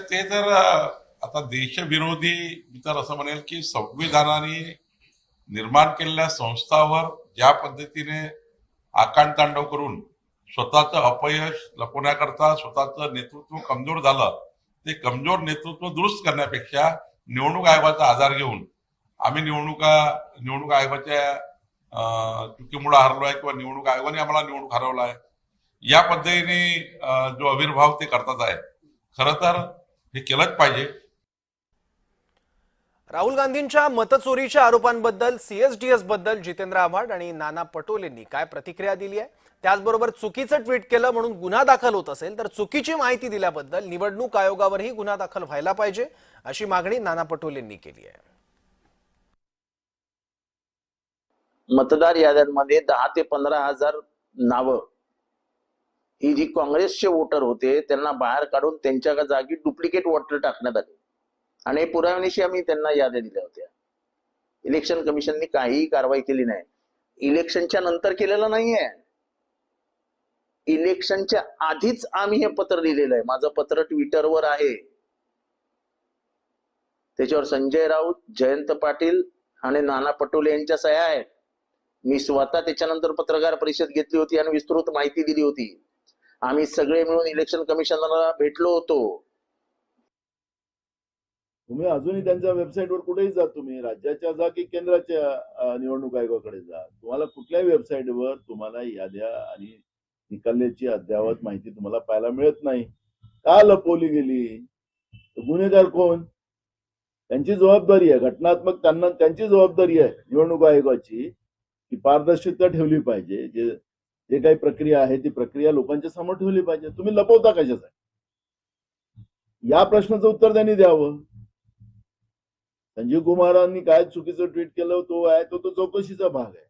ते तर आता देशविरोधी मी तर असं म्हणेल की संविधानाने निर्माण केलेल्या संस्थावर ज्या पद्धतीने आकांडतांडव करून स्वतःचं अपयश लपवण्याकरता स्वतःचं नेतृत्व कमजोर झालं, ते कमजोर नेतृत्व दुरुस्त करण्यापेक्षा निवडणूक आयोगाचा आधार घेऊन आम्ही निवडणूक आयोगाच्या चुकीमुळे हरलो आहे किंवा निवडणूक आयोगाने आम्हाला निवडणूक हरवला आहे, या पद्धतीने जो आविर्भाव ते करतात आहे, खरं तर हे केलंच पाहिजे. राहुल गांधींच्या मतचोरीच्या आरोपांबद्दल सीएसडीएस बद्दल जितेंद्र आव्हाड आणि नाना पटोलेंनी काय प्रतिक्रिया दिली आहे? त्याचबरोबर चुकीचं ट्विट केलं म्हणून गुन्हा दाखल होत असेल तर चुकीची माहिती दिल्याबद्दल निवडणूक आयोगावरही गुन्हा दाखल व्हायला पाहिजे, अशी मागणी नाना पटोलेंनी केली आहे. मतदार याद्यांमध्ये 10 ते 15,000 नावं ही जी काँग्रेसचे वोटर होते त्यांना बाहेर काढून त्यांच्या जागी डुप्लिकेट वोटर टाकण्यात आले आणि पुराव्यानिशी आम्ही त्यांना याद्या दिल्या होत्या. इलेक्शन कमिशनने काहीही कारवाई केली नाही. इलेक्शनच्या नंतर केलेलं नाहीये, इलेक्शनच्या आधीच आम्ही हे पत्र लिहिलेलं आहे. माझं पत्र ट्विटरवर आहे, त्याच्यावर संजय राऊत, जयंत पाटील आणि नाना पटोले यांच्या सह्या आहेत. मी स्वतः त्याच्यानंतर पत्रकार परिषद घेतली होती आणि विस्तृत माहिती दिली होती. आम्ही सगळे मिळून इलेक्शन कमिशनरला भेटलो होतो. तुम्ही अजूनही त्यांच्या वेबसाईटवर कुठेही जा, तुम्ही राज्याच्या जा की केंद्राच्या निवडणूक आयोगाकडे जा, तुम्हाला कुठल्याही वेबसाईटवर तुम्हाला याद्या आणि निकालाची अद्ययावत माहिती तुम्हाला पाहायला मिळत नाही. का लपवली गेली? गुन्हेगार कोण? त्यांची जबाबदारी आहे, घटनात्मक त्यांना त्यांची जबाबदारी आहे निवडणूक आयोगाची की पारदर्शकता ठेवली पाहिजे. जे काही प्रक्रिया आहे ती प्रक्रिया लोकांच्या समोर ठेवली पाहिजे. तुम्ही लपवता कशासाठी? या प्रश्नाचं उत्तर त्यांनी द्यावं. संजीव कुमारांनी काय चुकीचं ट्विट केलं तो चौकशीचा भाग आहे.